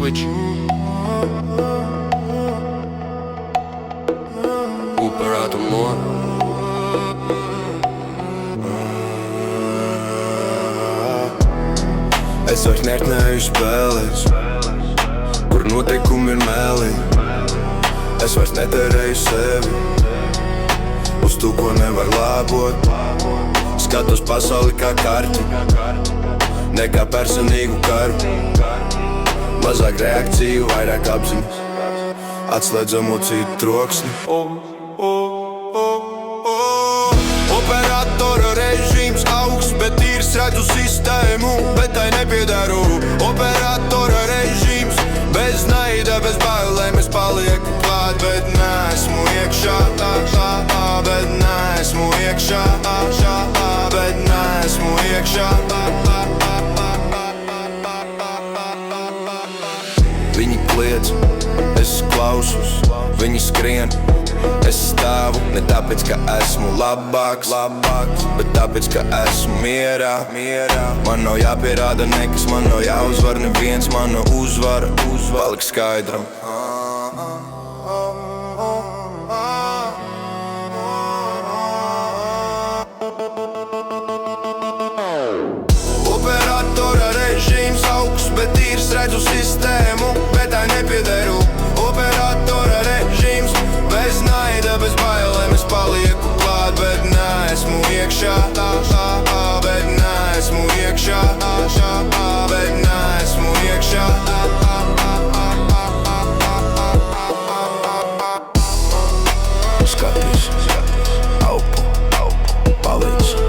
switch. Uber more. Es vairs nertnēju spēlēs, kur noteikumi ir mēlī. Es vairs neterēju sevi uz to, ko nevar labot. Skatos pasauli kā karti, ne kā personīgu karu. Mazāk reakciju, vairāk apziņas, atslēdz emociju troksni. Operatora režīms augsts, bet īrs redzu sistēmu, bet tai nepiedaru. Operatora režīms bez naida, bez bailēm es palieku klāt, bet neesmu iekšā, bet neesmu iekšā, bet neesmu iekšā. Viņi kliedz, es klausos, viņi skrien. Es stāvu ne tāpēc, ka esmu labāks, bet tāpēc, ka esmu mierā. Man nav jāpierāda nekas, man nav jāuzvar neviens. Mana uzvara paliks skaidram. Operatora režīms augsts, bet īrs redzu sistēmu, bet tai nepiedaru. Operatora režīms bez naida, bez bailēm es palieku klāt, bet neesmu iekšā, bet neesmu iekšā, bet neesmu iekšā. Skaties, aupu, paliec.